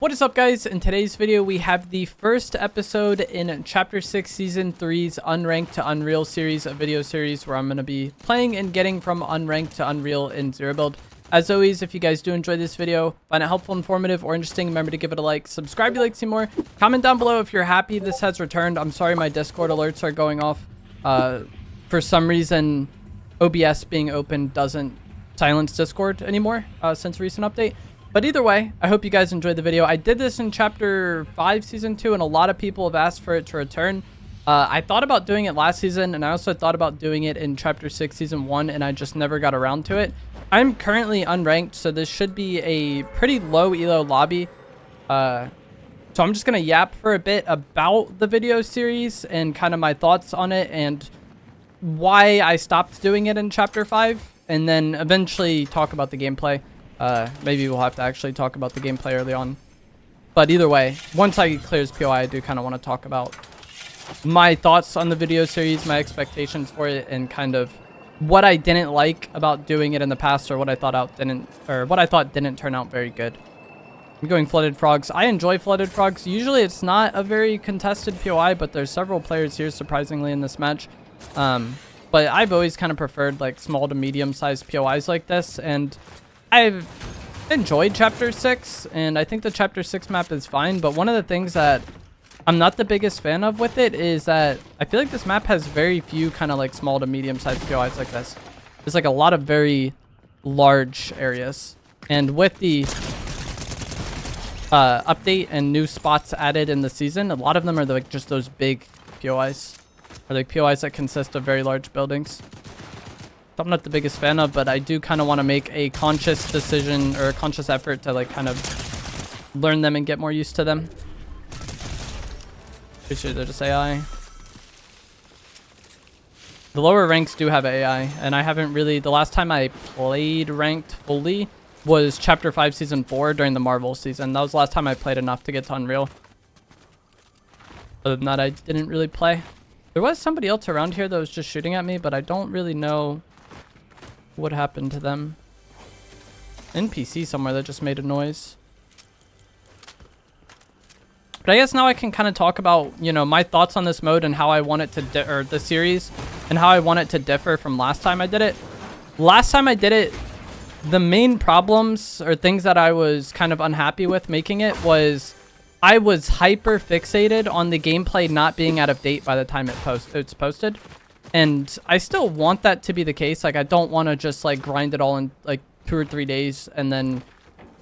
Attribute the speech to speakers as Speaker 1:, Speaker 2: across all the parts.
Speaker 1: What is up, guys? In today's video we have the first episode in Chapter 6 Season 3's Unranked to Unreal series, a video series where I'm going to be playing and getting from Unranked to Unreal in Zero Build. As always, if you guys do enjoy this video, find it helpful, informative, or interesting, remember to give it a like, subscribe if you'd like to see more, comment down below if you're happy this has returned. I'm sorry my Discord alerts are going off. For some reason, OBS being open doesn't silence Discord anymore since a recent update. But either way, I hope you guys enjoyed the video. I did this in Chapter 5 Season 2, and a lot of people have asked for it to return. I thought about doing it last season, and I also thought about doing it in Chapter 6 Season 1, and I just never got around to it. I'm currently unranked, so this should be a pretty low elo lobby. So I'm just going to yap for a bit about the video series and kind of my thoughts on it and why I stopped doing it in Chapter 5, and then eventually talk about the gameplay. Maybe we'll have to actually talk about the gameplay early on. But either way, once I clear this POI, I do kind of want to talk about my thoughts on the video series, my expectations for it, and kind of what I didn't like about doing it in the past, or what I thought didn't turn out very good. I'm going Flooded Frogs. I enjoy Flooded Frogs. Usually it's not a very contested POI, but there's several players here surprisingly in this match. But I've always kind of preferred like small to medium sized POIs like this, and I've enjoyed Chapter 6, and I think the Chapter 6 map is fine, but one of the things that I'm not the biggest fan of with it is that I feel like this map has very few kind of like small to medium-sized POIs like this. There's like a lot of very large areas, and with the update and new spots added in the season, a lot of them are like just those big POIs, or like POIs that consist of very large buildings. I'm not the biggest fan of, but I do kind of want to make a conscious decision or a conscious effort to like kind of learn them and get more used to them. Pretty sure they're just AI. The lower ranks do have AI, and I haven't really, the last time I played ranked fully was Chapter 5 Season 4 during the Marvel season. That was the last time I played enough to get to Unreal. Other than that, I didn't really play. There was somebody else around here that was just shooting at me, but I don't really know what happened to them. NPC somewhere that just made a noise. But I guess now I can kind of talk about, you know, my thoughts on this mode and how I want it to, or the series, and how I want it to differ from last time I did it. Last time I did it, the main problems or things that I was kind of unhappy with making it was I was hyper fixated on the gameplay not being out of date by the time it's posted. And I still want that to be the case. Like, I don't want to just like grind it all in like 2 or 3 days and then,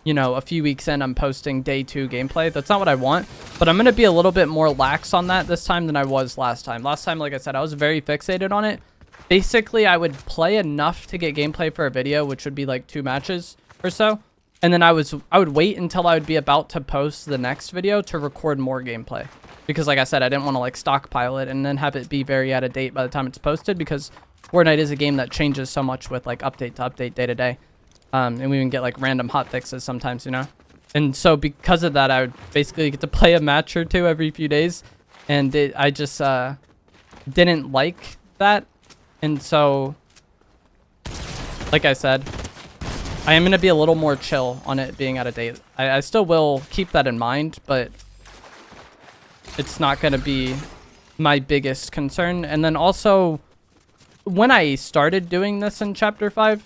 Speaker 1: you know, a few weeks in I'm posting day 2 gameplay. That's not what I want. But I'm going to be a little bit more lax on that this time than I was last time. Last time, like I said, I was very fixated on it. Basically, I would play enough to get gameplay for a video, which would be like 2 matches or so. And then I would wait until I would be about to post the next video to record more gameplay. Because like I said, I didn't want to like stockpile it and then have it be very out of date by the time it's posted, because Fortnite is a game that changes so much with like update to update, day to day. And we even get like random hot fixes sometimes, you know? And so because of that, I would basically get to play a match or 2 every few days. And I just didn't like that. And so, like I said, I am going to be a little more chill on it being out of date. I still will keep that in mind, but it's not going to be my biggest concern. And then also, when I started doing this in Chapter 5,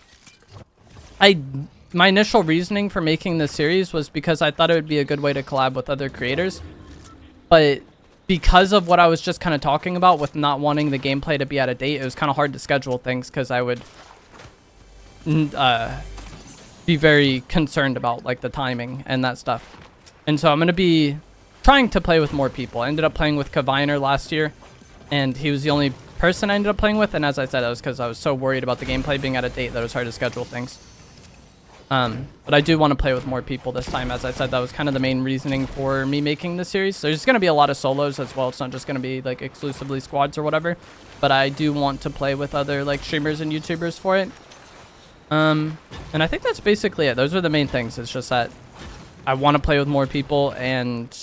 Speaker 1: my initial reasoning for making this series was because I thought it would be a good way to collab with other creators. But because of what I was just kind of talking about with not wanting the gameplay to be out of date, it was kind of hard to schedule things because I would be very concerned about like the timing and that stuff. And so I'm going to be trying to play with more people. I ended up playing with Kaviner last year, and he was the only person I ended up playing with. And as I said, that was because I was so worried about the gameplay being out of date that it was hard to schedule things. But I do want to play with more people this time. As I said, that was kind of the main reasoning for me making the series. There's going to be a lot of solos as well. It's not just going to be like exclusively squads or whatever, but I do want to play with other like streamers and YouTubers for it. And I think that's basically it. Those are the main things. It's just that I want to play with more people, and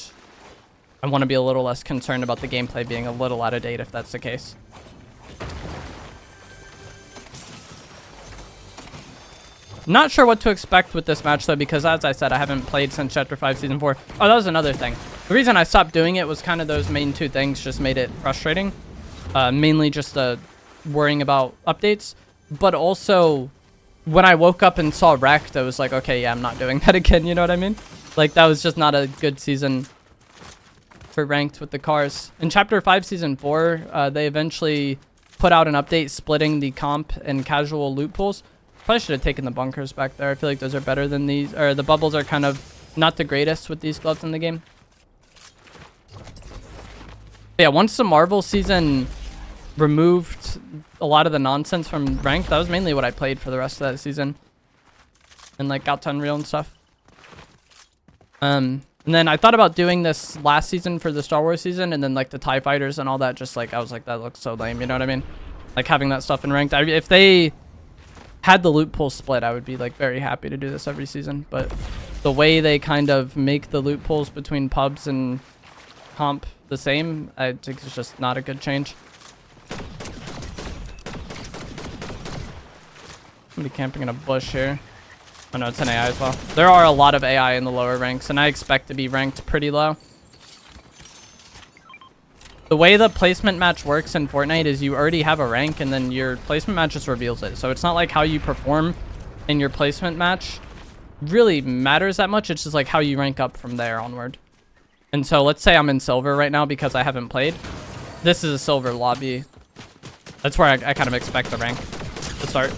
Speaker 1: I want to be a little less concerned about the gameplay being a little out of date if that's the case. Not sure what to expect with this match though, because as I said, I haven't played since Chapter 5 Season 4. Oh, that was another thing. The reason I stopped doing it was kind of those main two things just made it frustrating. Mainly just worrying about updates, but also when I woke up and saw Wrecked, I was like, okay, yeah, I'm not doing that again, you know what I mean? Like, that was just not a good season for Ranked with the cars. In Chapter 5 Season 4, they eventually put out an update splitting the comp and casual loot pools. Probably should have taken the bunkers back there. I feel like those are better than these, or the bubbles are kind of not the greatest with these gloves in the game. But yeah, once the Marvel season removed a lot of the nonsense from Ranked, that was mainly what I played for the rest of that season. And like got to Unreal and stuff. And then I thought about doing this last season for the Star Wars season, and then like the TIE fighters and all that, just like I was like, that looks so lame, you know what I mean? Like having that stuff in Ranked. If they had the loot pool split, I would be like very happy to do this every season, but the way they kind of make the loot pools between pubs and comp the same, I think it's just not a good change. Somebody camping in a bush here. Oh no, it's an AI as well. There are a lot of AI in the lower ranks, and I expect to be ranked pretty low. The way the placement match works in Fortnite is you already have a rank, and then your placement match just reveals it. So it's not like how you perform in your placement match really matters that much. It's just like how you rank up from there onward. And so let's say I'm in silver right now because I haven't played. This is a silver lobby. That's where I kind of expect the rank to start.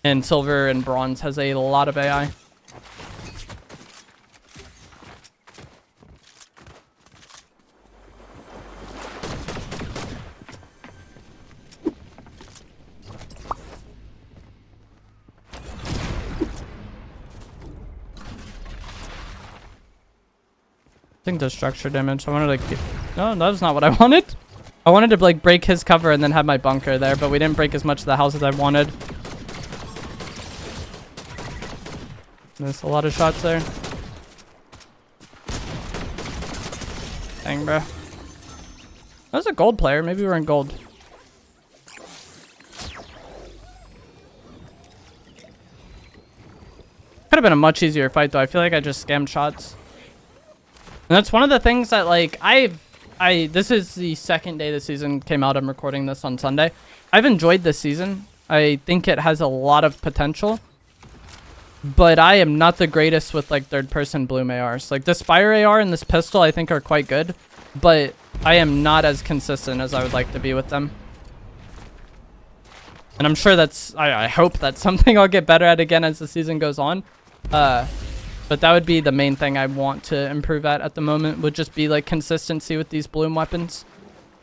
Speaker 1: And silver and bronze has a lot of AI. I think the structure damage. I wanted to no, that was not what I wanted. I wanted to like break his cover and then have my bunker there, but we didn't break as much of the house as I wanted. Missed a lot of shots there. Dang, bro. That was a gold player. Maybe we're in gold. Could have been a much easier fight though. I feel like I just scammed shots. And that's one of the things that like this is the second day the season came out. I'm recording this on Sunday. I've enjoyed this season. I think it has a lot of potential. But I am not the greatest with like third-person bloom ARs. Like the Spire AR and this pistol I think are quite good, but I am not as consistent as I would like to be with them. And I'm sure that's, I hope that's something I'll get better at again as the season goes on. But that would be the main thing I want to improve at the moment, would just be like consistency with these bloom weapons.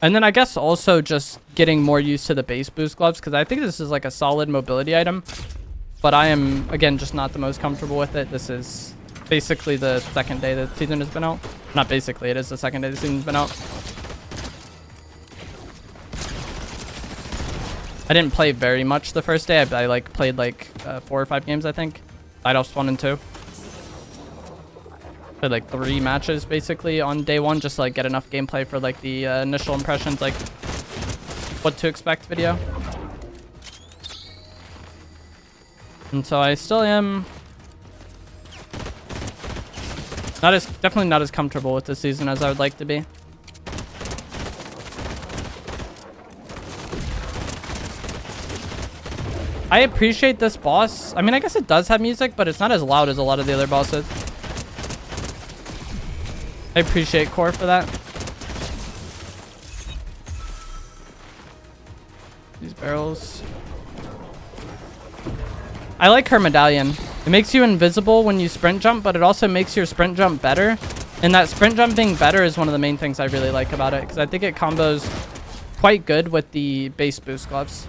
Speaker 1: And then I guess also just getting more used to the base boost gloves, because I think this is like a solid mobility item. But I am, again, just not the most comfortable with it. This is basically the second day the season has been out. Not basically, it is the second day the season's been out. I didn't play very much the first day. I like played like 4 or 5 games, I think. Light-offs 1 and 2. Played like 3 matches basically on day 1, just to like get enough gameplay for like the initial impressions, like what to expect video. And so I still am definitely not as comfortable with this season as I would like to be. I appreciate this boss. I mean, I guess it does have music, but it's not as loud as a lot of the other bosses. I appreciate Core for that. These barrels. I like her medallion. It makes you invisible when you sprint jump, but it also makes your sprint jump better. And that sprint jump being better is one of the main things I really like about it, because I think it combos quite good with the base boost gloves.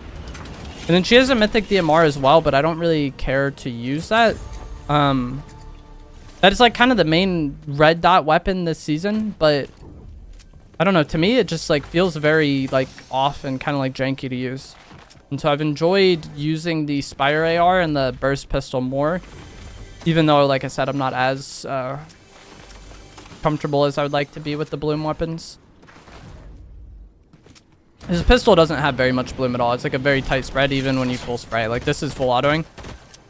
Speaker 1: And then she has a mythic DMR as well, but I don't really care to use that. That is like kind of the main red dot weapon this season, but I don't know. To me, it just like feels very like off and kind of like janky to use. And so I've enjoyed using the Spire AR and the burst pistol more, even though, like I said, I'm not as comfortable as I would like to be with the bloom weapons. His pistol doesn't have very much bloom at all. It's like a very tight spread even when you full spray. Like this is full autoing.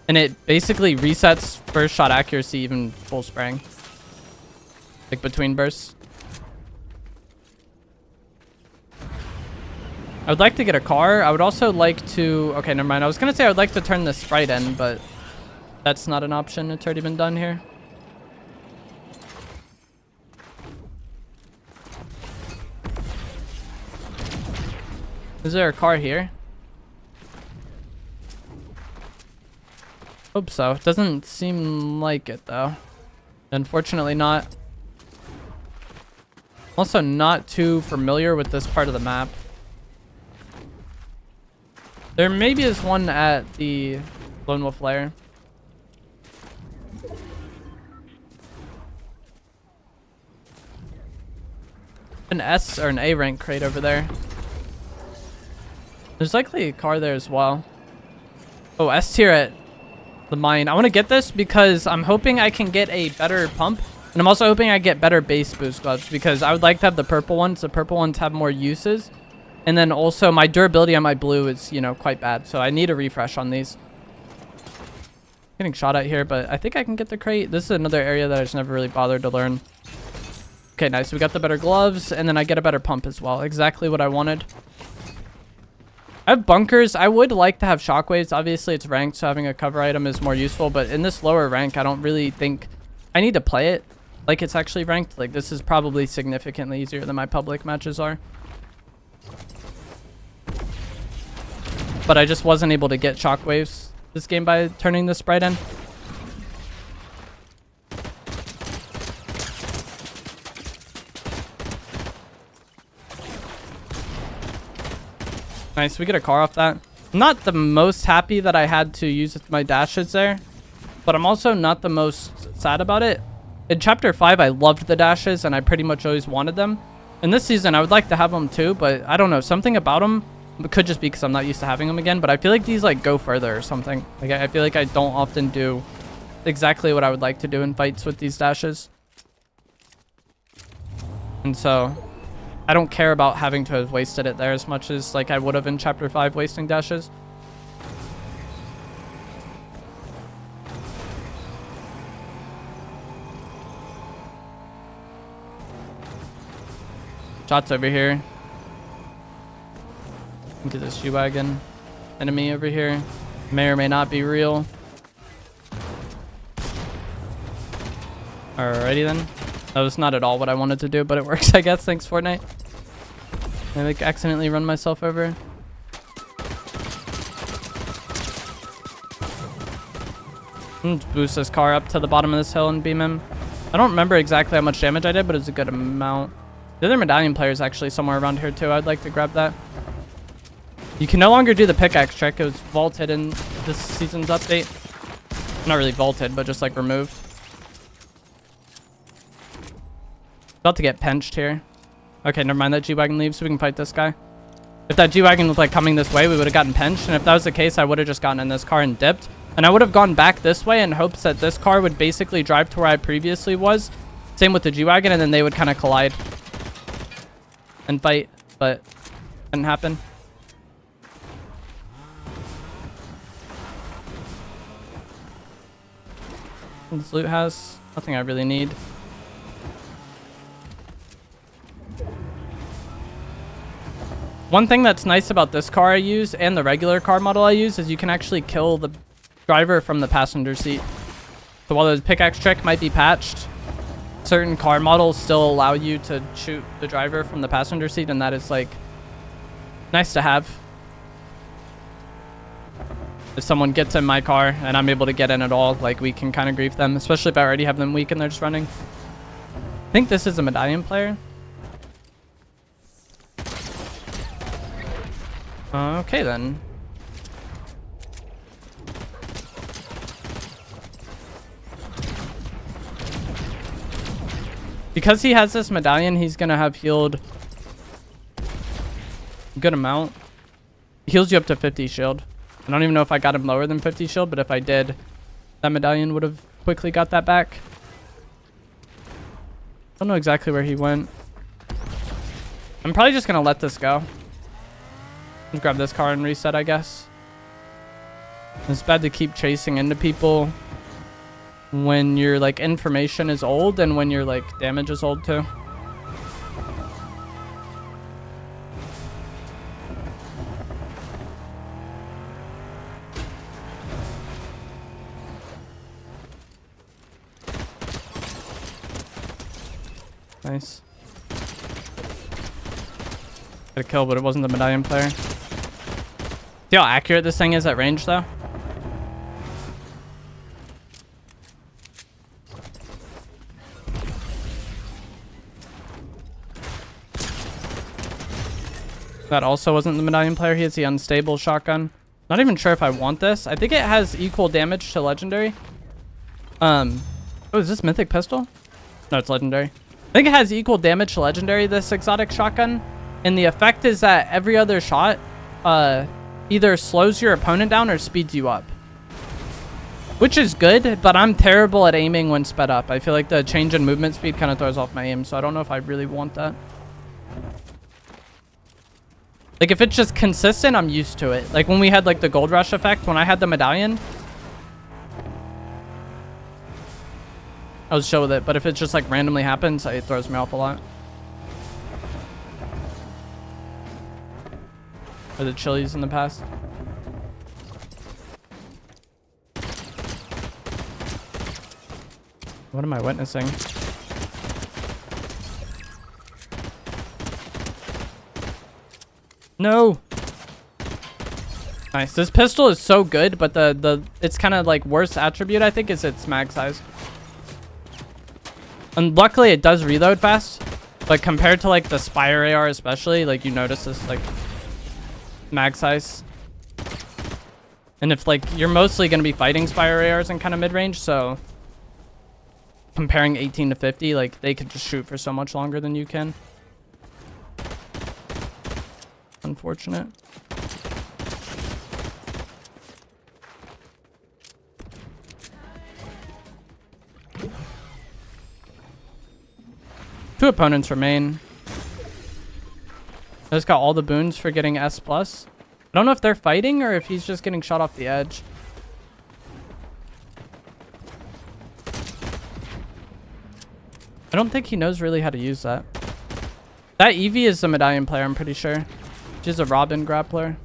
Speaker 1: And it basically resets first shot accuracy even full spraying. Like between bursts. I would like to get a car. I would also like to... Okay, never mind. I was going to say I would like to turn the sprite in, but that's not an option. It's already been done here. Is there a car here? Hope so. Doesn't seem like it though. Unfortunately not. Also not too familiar with this part of the map. There maybe is one at the Lone Wolf Lair. An S or an A rank crate over there. There's likely a car there as well. Oh, S tier at the mine. I want to get this because I'm hoping I can get a better pump. And I'm also hoping I get better base boost gloves because I would like to have the purple ones. The purple ones have more uses. And then also my durability on my blue is, you know, quite bad. So I need a refresh on these. Getting shot at here, but I think I can get the crate. This is another area that I just never really bothered to learn. Okay, nice. We got the better gloves and then I get a better pump as well. Exactly what I wanted. I have bunkers. I would like to have shockwaves. Obviously, it's ranked, so having a cover item is more useful. But in this lower rank, I don't really think I need to play it like it's actually ranked. Like, this is probably significantly easier than my public matches are. But I just wasn't able to get shockwaves this game by turning the sprite in. Nice, we get a car off that. I'm not the most happy that I had to use my dashes there, but I'm also not the most sad about it. In Chapter 5, I loved the dashes, and I pretty much always wanted them. In this season, I would like to have them too, but I don't know. Something about them, it could just be because I'm not used to having them again, but I feel like these like go further or something. Like I feel like I don't often do exactly what I would like to do in fights with these dashes. And so I don't care about having to have wasted it there as much as like I would have in Chapter 5 wasting dashes. Shots over here. Into this G-Wagon. Enemy over here. May or may not be real. Alrighty then. That was not at all what I wanted to do, but it works, I guess. Thanks, Fortnite. I like accidentally run myself over. Let's boost this car up to the bottom of this hill and beam him. I don't remember exactly how much damage I did, but it's a good amount. The other medallion player is actually somewhere around here too. I'd like to grab that. You can no longer do the pickaxe trick. It was vaulted in this season's update. Not really vaulted, but just like removed. About to get pinched here. Okay, never mind. That G-Wagon leaves so we can fight this guy. If that G-Wagon was like coming this way, we would have gotten pinched. And if that was the case, I would have just gotten in this car and dipped. And I would have gone back this way in hopes that this car would basically drive to where I previously was. Same with the G-Wagon, and then they would kind of collide and fight, but didn't happen. This loot house, nothing I really need. One thing that's nice about this car I use and the regular car model I use is you can actually kill the driver from the passenger seat. So while the pickaxe trick might be patched, certain car models still allow you to shoot the driver from the passenger seat, and that is like nice to have. If someone gets in my car and I'm able to get in at all, like we can kind of grief them, especially if I already have them weak and they're just running. I think this is a medallion player. Okay then. Because he has this medallion, he's gonna have healed a good amount. He heals you up to 50 shield. I don't even know if I got him lower than 50 shield, but if I did, that medallion would have quickly got that back. Don't know exactly where he went. I'm probably just gonna let this go. Let's grab this car and reset, I guess. It's bad to keep chasing into people when your like information is old and when your like damage is old too. Nice. Got a kill, but it wasn't the medallion player. See how accurate this thing is at range, though? That also wasn't the medallion player. He has the unstable shotgun. Not even sure if I want this. I think it has equal damage to legendary. Oh, is this mythic pistol? No, it's legendary. I think it has equal damage to legendary, this exotic shotgun. And the effect is that every other shot either slows your opponent down or speeds you up. Which is good, but I'm terrible at aiming when sped up. I feel like the change in movement speed kind of throws off my aim, so I don't know if I really want that. Like, if it's just consistent, I'm used to it. Like, when we had, like, the gold rush effect, when I had the medallion, I was chill with it. But if it just, like, randomly happens, it throws me off a lot. Or the chilies in the past. What am I witnessing? No. Nice. This pistol is so good, but it's kind of like worst attribute, I think, is its mag size. And luckily it does reload fast, but compared to like the Spire AR especially, like you notice this like mag size. And if like you're mostly going to be fighting Spire ARs in kind of mid-range, so comparing 18 to 50, like they could just shoot for so much longer than you can. Unfortunate. Two opponents remain. I just got all the boons for getting S+. I don't know if they're fighting or if he's just getting shot off the edge. I don't think he knows really how to use that. That Eevee is the medallion player, I'm pretty sure. She's a Robin grappler,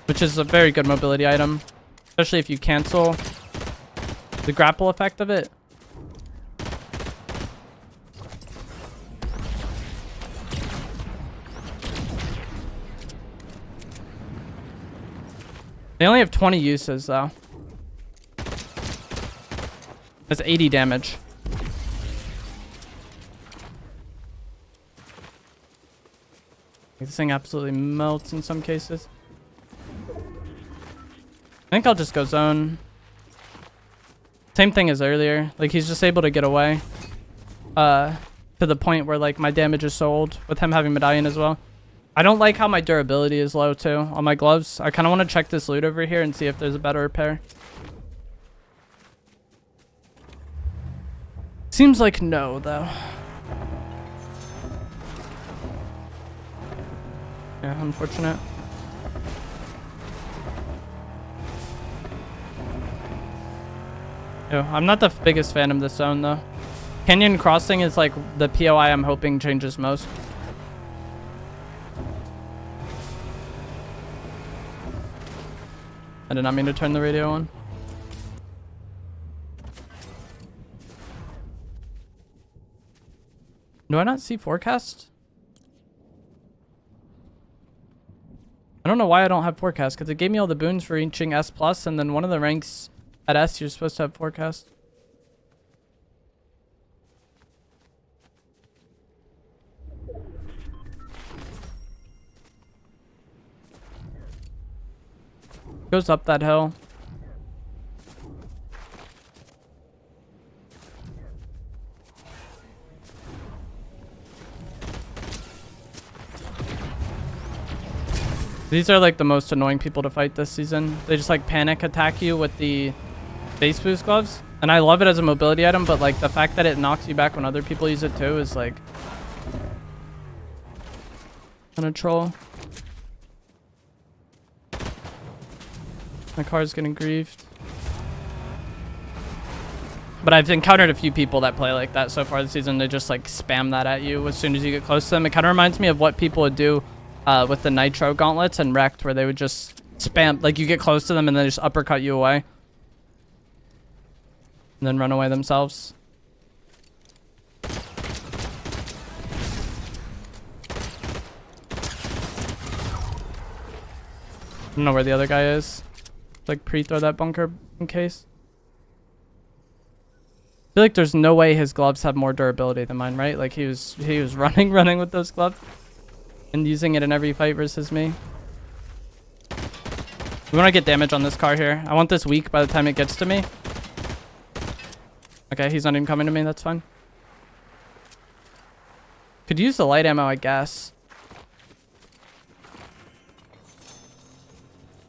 Speaker 1: which is a very good mobility item, especially if you cancel the grapple effect of it. They only have 20 uses, though. That's 80 damage. This thing absolutely melts in some cases. I think I'll just go zone. Same thing as earlier. Like, he's just able to get away. To the point where, like, my damage is so old with him having medallion as well. I don't like how my durability is low, too, on my gloves. I kind of want to check this loot over here and see if there's a better repair. Seems like no, though. Yeah, unfortunate. Yo, I'm not the biggest fan of this zone, though. Canyon Crossing is, like, the POI I'm hoping changes most. I did not mean to turn the radio on. Do I not see forecast? I don't know why I don't have forecast, because it gave me all the boons for reaching S+, and then one of the ranks at S, you're supposed to have forecast. Goes up that hill. These are like the most annoying people to fight this season. They just like panic attack you with the base boost gloves. And I love it as a mobility item, but like the fact that it knocks you back when other people use it too is like kind of troll. My car's getting griefed. But I've encountered a few people that play like that so far this season. They just like spam that at you as soon as you get close to them. It kind of reminds me of what people would do with the Nitro gauntlets and Wrecked, where they would just spam, like you get close to them and then just uppercut you away. And then run away themselves. I don't know where the other guy is. Like pre-throw that bunker in case. I feel like there's no way his gloves have more durability than mine, right? Like he was running with those gloves and using it in every fight versus me. We want to get damage on this car here. I want this weak by the time it gets to me. Okay, he's not even coming to me. That's fine. Could use the light ammo, I guess.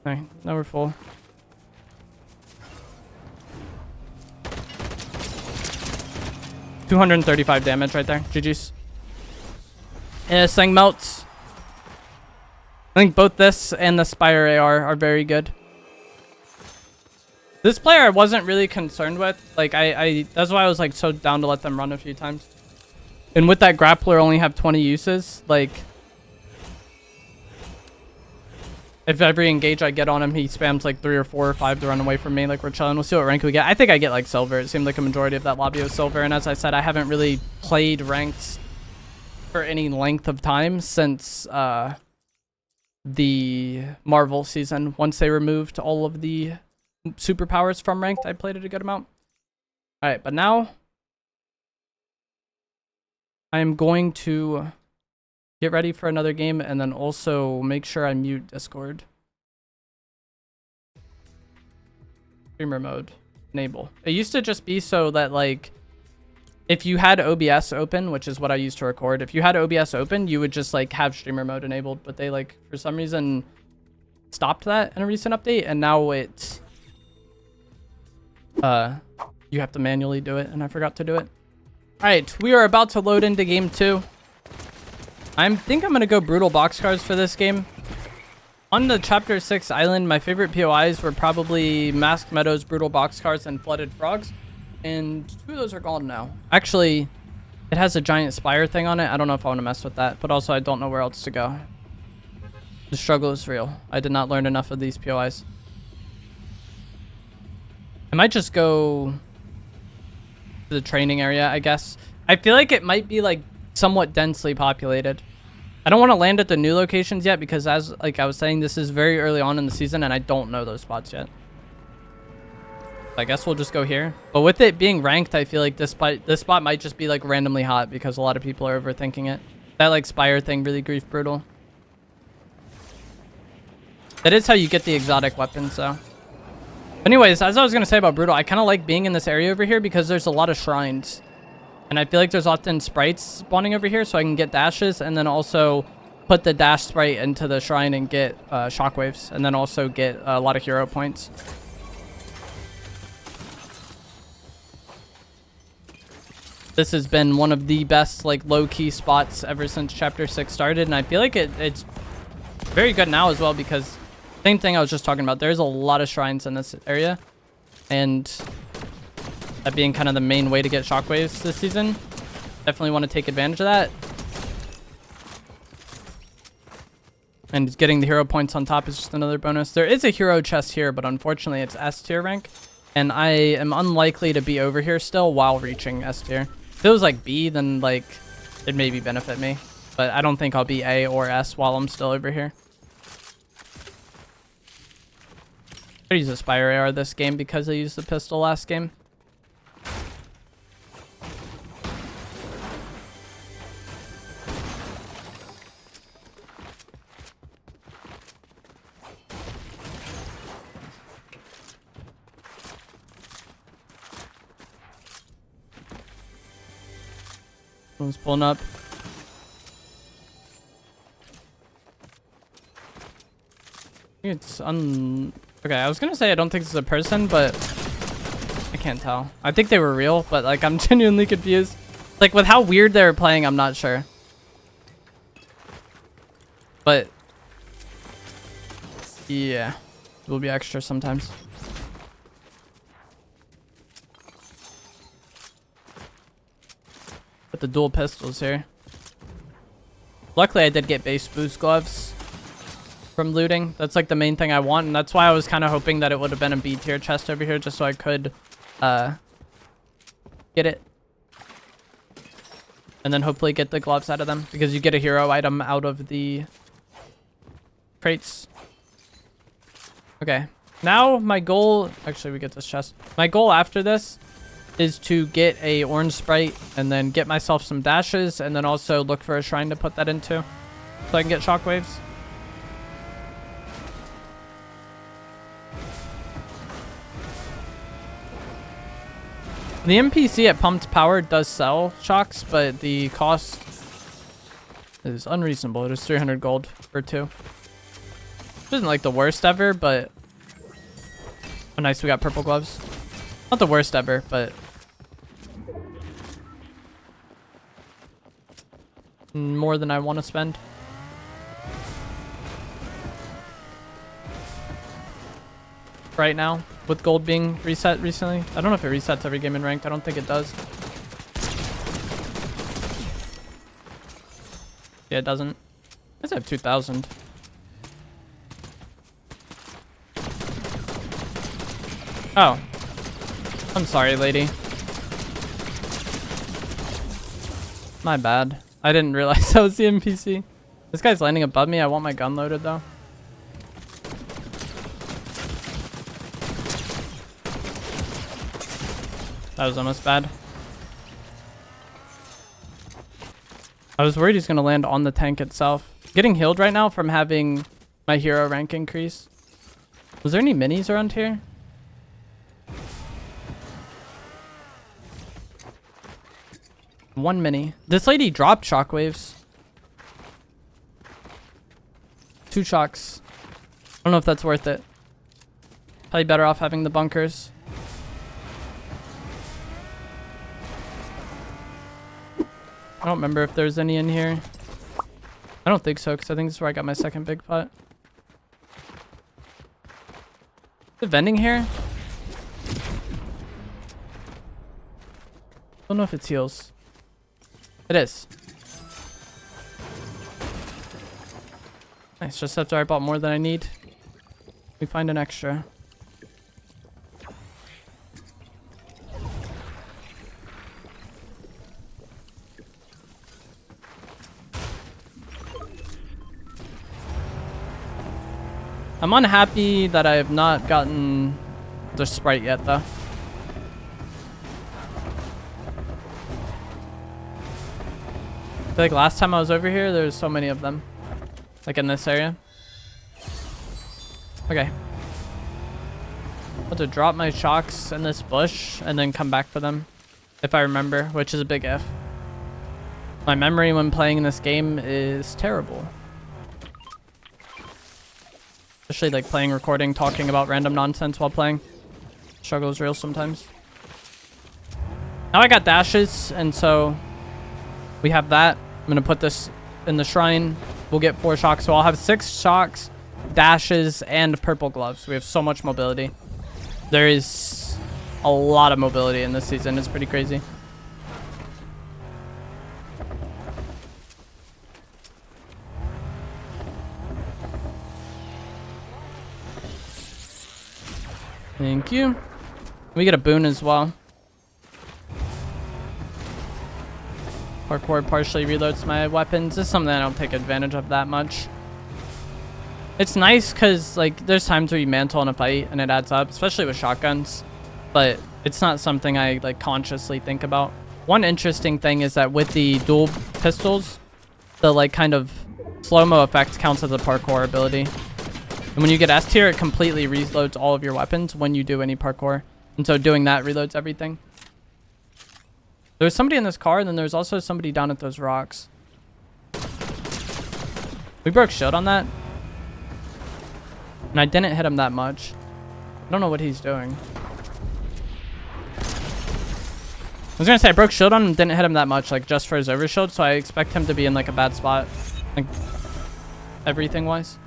Speaker 1: Alright, now we're full. $235 damage right there. GG's. Yeah, this thing melts. I think both this and the Spire AR are very good. This player I wasn't really concerned with. Like, that's why I was like so down to let them run a few times. And with that grappler only have 20 uses, like if every engage I get on him, he spams like 3 or 4 or 5 to run away from me. Like we're chilling. We'll see what rank we get. I think I get like silver. It seemed like a majority of that lobby was silver. And as I said, I haven't really played ranked for any length of time since the Marvel season. Once they removed all of the superpowers from ranked, I played it a good amount. All right, but now I am going to get ready for another game and then also make sure I mute Discord. Streamer mode, enable. It used to just be so that like if you had OBS open, which is what I used to record, if you had OBS open, you would just like have streamer mode enabled, but they like for some reason stopped that in a recent update, and now it's you have to manually do it, and I forgot to do it. All right, we are about to load into game 2. I think I'm gonna go brutal boxcars for this game. On the Chapter 6 island, my favorite POIs were probably Masked Meadows, brutal boxcars, and flooded frogs. And 2 of those are gone now. Actually, it has a giant spire thing on it. I don't know if I want to mess with that, but also I don't know where else to go. The struggle is real. I did not learn enough of these POIs. I might just go to the training area, I guess. I feel like it might be like somewhat densely populated. I don't want to land at the new locations yet because as like I was saying, this is very early on in the season and I don't know those spots yet. I guess we'll just go here. But with it being ranked, I feel like this spot might just be like randomly hot because a lot of people are overthinking it. That like spire thing really grief brutal. That is how you get the exotic weapons though. Anyways, as I was going to say about brutal, I kind of like being in this area over here because there's a lot of shrines. And I feel like there's often sprites spawning over here so I can get dashes and then also put the dash sprite into the shrine and get shockwaves and then also get a lot of hero points. This has been one of the best like low-key spots ever since Chapter 6 started, and I feel like it's very good now as well because same thing I was just talking about. There's a lot of shrines in this area, and that being kind of the main way to get shockwaves this season. Definitely want to take advantage of that. And getting the hero points on top is just another bonus. There is a hero chest here, but unfortunately it's S tier rank. And I am unlikely to be over here still while reaching S tier. If it was like B, then like it'd maybe benefit me. But I don't think I'll be A or S while I'm still over here. I use a Spire AR this game because I used the pistol last game. Someone's pulling up. I think it's okay, I was gonna say I don't think this is a person, but I can't tell. I think they were real, but like I'm genuinely confused. Like with how weird they were playing, I'm not sure. But yeah. will be extra sometimes. Put the dual pistols here. Luckily, I did get base boost gloves from looting. That's like the main thing I want, and that's why I was kind of hoping that it would have been a B tier chest over here, just so I could get it. And then hopefully get the gloves out of them, because you get a hero item out of the crates. Okay. Now my goal... Actually, we get this chest. My goal after this is to get a orange sprite and then get myself some dashes, and then also look for a shrine to put that into so I can get shockwaves. The NPC at pumped power does sell shocks, but the cost is unreasonable. It is 300 gold for 2. This isn't like the worst ever, but... Oh, nice, we got purple gloves. Not the worst ever, but... more than I want to spend. Right now, with gold being reset recently. I don't know if it resets every game in ranked. I don't think it does. Yeah, it doesn't. I just have 2,000. Oh. I'm sorry, lady. My bad. I didn't realize that was the NPC. This guy's landing above me. I want my gun loaded, though. That was almost bad. I was worried he's going to land on the tank itself. Getting healed right now from having my hero rank increase. Was there any minis around here? One mini. This lady dropped shockwaves. 2 shocks. I don't know if that's worth it. Probably better off having the bunkers. I don't remember if there's any in here. I don't think so, because I think this is where I got my second big pot. The vending here? Don't know if it's heals. It is. Nice, just after I bought more than I need. We find an extra. I'm unhappy that I have not gotten the sprite yet, though. I feel like last time I was over here, there's so many of them. Like in this area. Okay. I'll have to drop my shocks in this bush and then come back for them. If I remember, which is a big if. My memory when playing in this game is terrible. Especially like playing, recording, talking about random nonsense while playing. Struggle is real sometimes. Now I got dashes, and so we have that. I'm going to put this in the shrine. We'll get 4 shocks. So I'll have 6 shocks, dashes, and purple gloves. We have so much mobility. There is a lot of mobility in this season. It's pretty crazy. Thank you. We get a boon as well. Parkour partially reloads my weapons. This is something I don't take advantage of that much. It's nice because like there's times where you mantle in a fight and it adds up, especially with shotguns. But it's not something I like consciously think about. One interesting thing is that with the dual pistols, the like kind of slow-mo effect counts as a parkour ability. And when you get S tier, it completely reloads all of your weapons when you do any parkour. And so doing that reloads everything. There's somebody in this car, and then there's also somebody down at those rocks. We broke shield on that. And I didn't hit him that much. I don't know what he's doing. I was gonna say I broke shield on him and didn't hit him that much, like just for his overshield, so I expect him to be in like a bad spot. Like everything wise.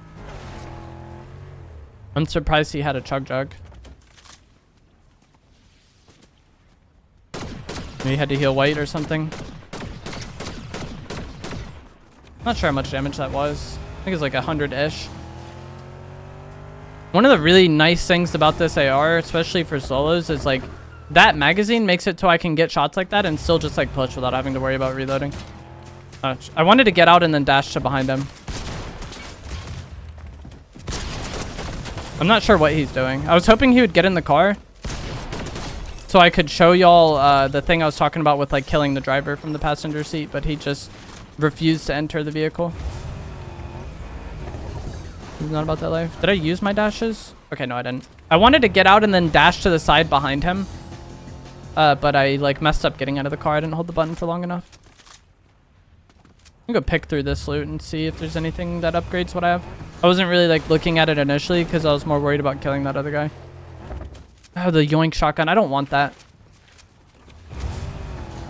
Speaker 1: I'm surprised he had a chug jug. Maybe he had to heal white or something. Not sure how much damage that was. I think it's like 100-ish. One of the really nice things about this AR, especially for solos, is like that magazine makes it so I can get shots like that and still just like push without having to worry about reloading. I wanted to get out and then dash to behind him. I'm not sure what he's doing. I was hoping he would get in the car so I could show y'all the thing I was talking about with like killing the driver from the passenger seat, but he just refused to enter the vehicle. He's not about that life. Did I use my dashes? Okay, no, I didn't. I wanted to get out and then dash to the side behind him, but I like messed up getting out of the car. I didn't hold the button for long enough. I'm gonna go pick through this loot and see if there's anything that upgrades what I have. I wasn't really like looking at it initially because I was more worried about killing that other guy. Oh, the yoink shotgun. I don't want that.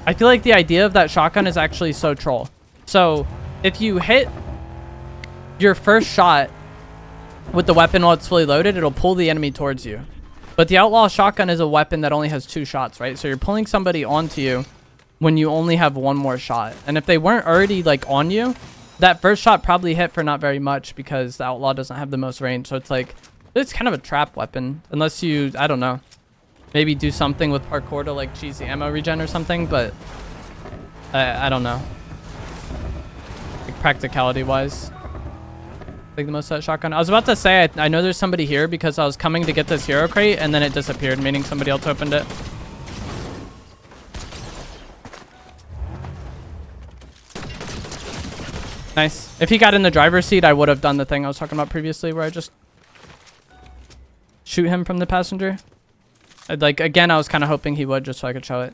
Speaker 1: I feel like the idea of that shotgun is actually so troll. So if you hit your first shot with the weapon while it's fully loaded, it'll pull the enemy towards you. But the outlaw shotgun is a weapon that only has 2 shots, right? So you're pulling somebody onto you when you only have 1 more shot. And if they weren't already like on you, that first shot probably hit for not very much because the outlaw doesn't have the most range. So it's like, it's kind of a trap weapon unless you, I don't know, maybe do something with parkour to like cheese the ammo regen or something, but I don't know. Like practicality wise, like the most of that shotgun. I was about to say, I know there's somebody here because I was coming to get this hero crate and then it disappeared, meaning somebody else opened it. Nice. If he got in the driver's seat, I would have done the thing I was talking about previously where I just shoot him from the passenger. Like, again, I was kind of hoping he would just so I could show it.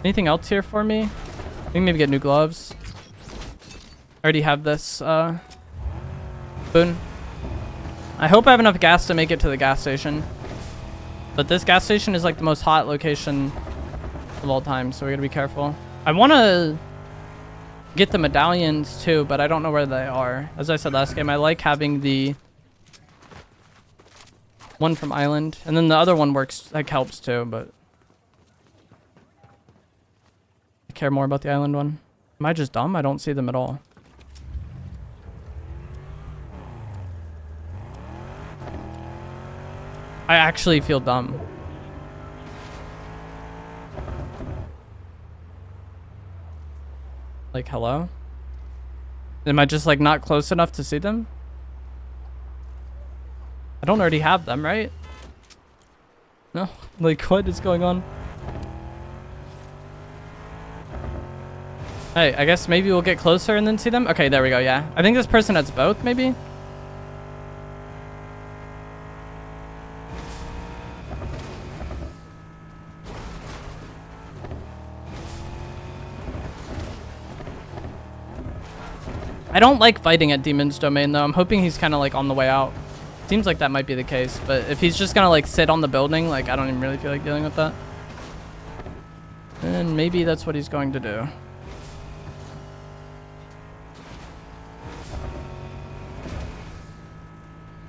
Speaker 1: Anything else here for me? I think maybe get new gloves. I already have this boon. I hope I have enough gas to make it to the gas station. But this gas station is like the most hot location of all time, so we gotta be careful. I want to get the medallions too, but I don't know where they are. As I said last game, I like having the one from Island, and then the other one works, like helps too, but I care more about the Island one. Am I just dumb? I don't see them at all. I actually feel dumb. Like, hello? Am I just like not close enough to see them? I don't already have them, right? No? Like, what is going on? Hey, I guess maybe we'll get closer and then see them? Okay, there we go, yeah. I think this person has both, maybe? I don't like fighting at Demon's Domain, though. I'm hoping he's kind of like on the way out. Seems like that might be the case, but if he's just gonna like sit on the building, like I don't even really feel like dealing with that. And maybe that's what he's going to do.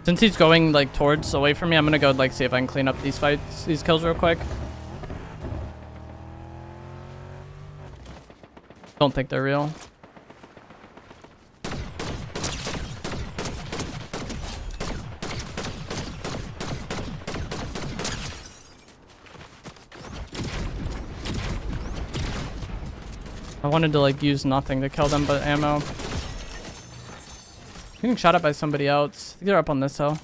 Speaker 1: Since he's going like towards away from me, I'm gonna go like see if I can clean up these fights, these kills real quick. Don't think they're real. I wanted to like use nothing to kill them but ammo. Getting shot at by somebody else. I think they're up on this hill.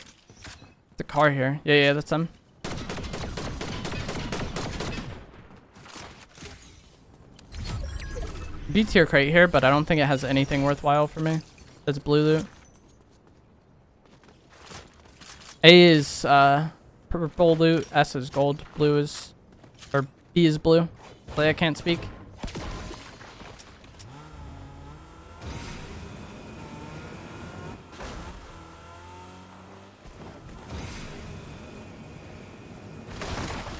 Speaker 1: The car here. Yeah, that's them. B tier crate here, but I don't think it has anything worthwhile for me. That's blue loot. A is purple loot, S is gold, blue is, or B is blue. Play I can't speak.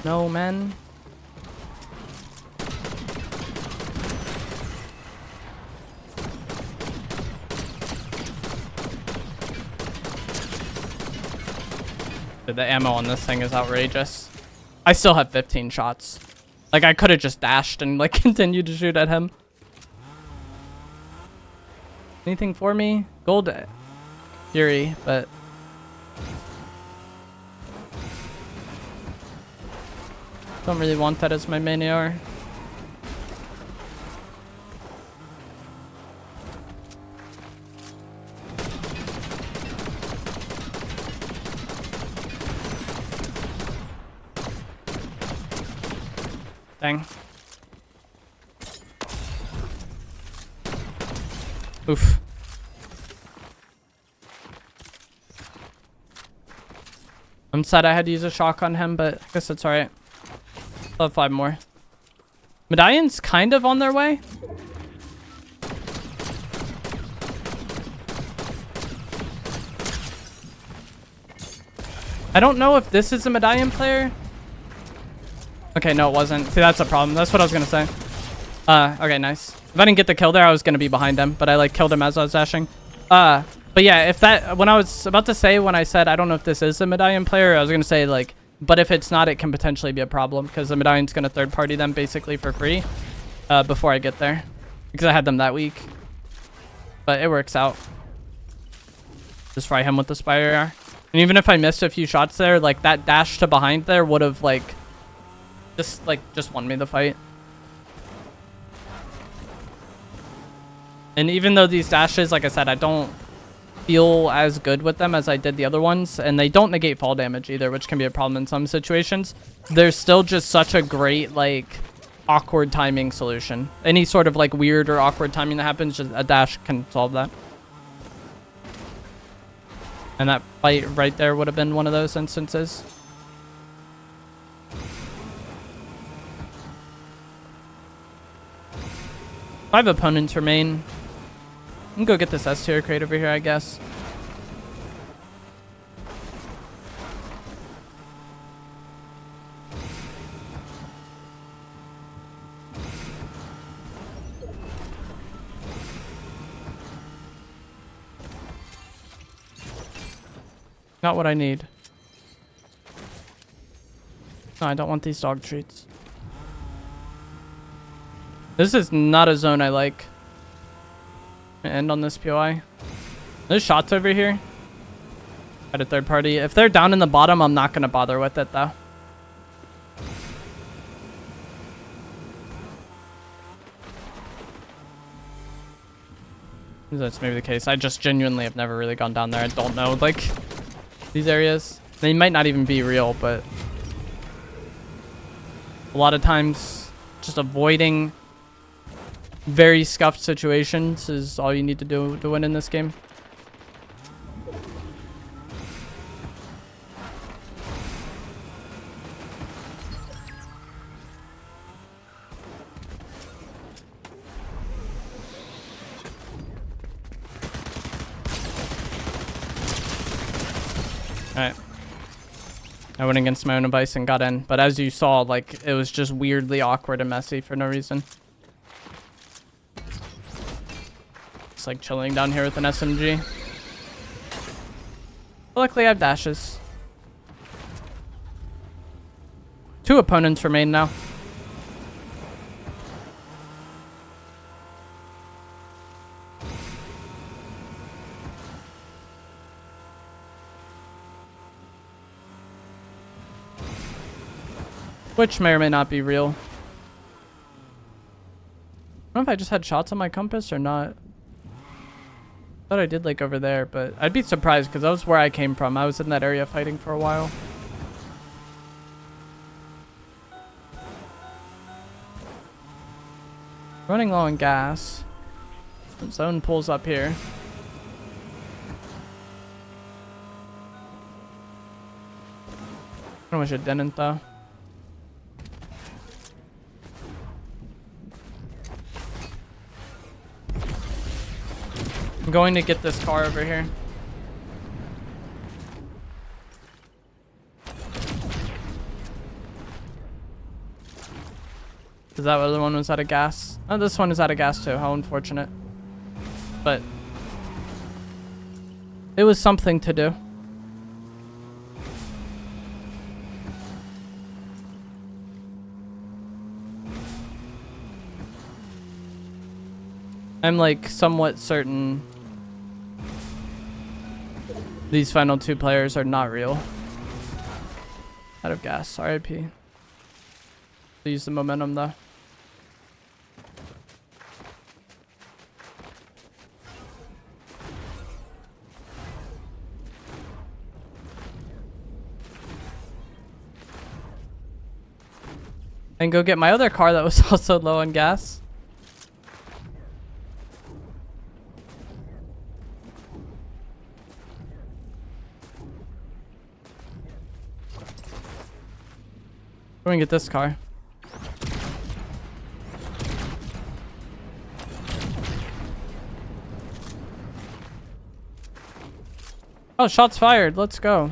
Speaker 1: No, man. Dude, the ammo on this thing is outrageous. I still have 15 shots. Like, I could have just dashed and, like, continued to shoot at him. Anything for me? Gold Fury, but... don't really want that as my main AR. Dang. Oof. I'm sad I had to use a shock on him, but I guess it's alright. I'll have 5 more. Medallions kind of on their way. I don't know if this is a medallion player. Okay, no, it wasn't. See, that's a problem. That's what I was going to say. Okay, nice. If I didn't get the kill there, I was going to be behind him, but I, like, killed him as I was dashing. But yeah, if that... when I was about to say, when I said, I don't know if this is a medallion player, I was going to say, like, but if it's not, it can potentially be a problem, because the medallion's going to third-party them basically for free before I get there, because I had them that week. But it works out. Just fry him with the Spire AR. And even if I missed a few shots there, like, that dash to behind there would have, like... just won me the fight. And even though these dashes, like I said, I don't feel as good with them as I did the other ones, and they don't negate fall damage either, which can be a problem in some situations, there's still just such a great, like, awkward timing solution. Any sort of, like, weird or awkward timing that happens, just a dash can solve that. And that fight right there would have been one of those instances. 5 opponents remain. I can go get this S tier crate over here, I guess. Not what I need. No, I don't want these dog treats. This is not a zone I like. End on this POI. There's shots over here. At a third party. If they're down in the bottom, I'm not going to bother with it, though. That's maybe the case. I just genuinely have never really gone down there. I don't know, like, these areas. They might not even be real, but a lot of times just avoiding very scuffed situations is all you need to do to win in this game. Alright. I went against my own advice and got in, but as you saw, like, it was just weirdly awkward and messy for no reason. Just like chilling down here with an SMG. But luckily I have dashes. 2 opponents remain now. Which may or may not be real. I don't know if I just had shots on my compass or not. Thought I did, like, over there, but I'd be surprised because that was where I came from. I was in that area fighting for a while. Running low on gas. The zone pulls up here. I wish it didn't, though. I'm going to get this car over here. Is that other one was out of gas? Oh, this one is out of gas too. How unfortunate. But it was something to do. I'm like somewhat certain these final 2 players are not real. Out of gas. RIP. Use the momentum though. And go get my other car that was also low on gas. Go and get this car. Oh, shots fired. Let's go.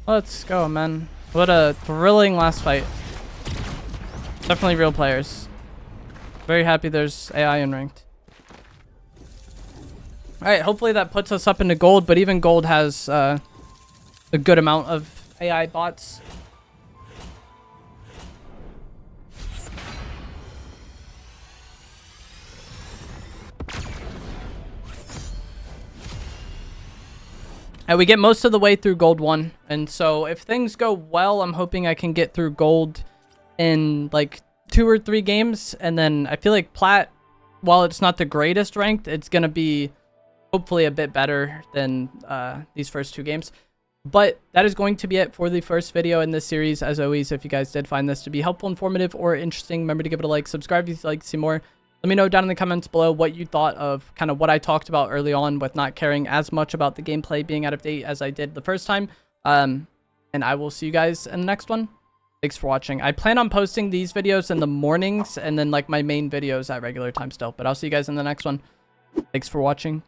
Speaker 1: Let's go, man. What a thrilling last fight. Definitely real players. Very happy there's AI in ranked. Alright, hopefully that puts us up into gold, but even gold has a good amount of AI bots. And we get most of the way through gold 1. And so if things go well, I'm hoping I can get through gold in like 2 or 3 games. And then I feel like plat, while it's not the greatest ranked, it's going to be hopefully a bit better than these first 2 games. But that is going to be it for the first video in this series. As always, if you guys did find this to be helpful, informative, or interesting, remember to give it a like, subscribe if you'd like to see more. Let me know down in the comments below what you thought of kind of what I talked about early on with not caring as much about the gameplay being out of date as I did the first time. And I will see you guys in the next one. Thanks for watching. I plan on posting these videos in the mornings and then like my main videos at regular time still. But I'll see you guys in the next one. Thanks for watching.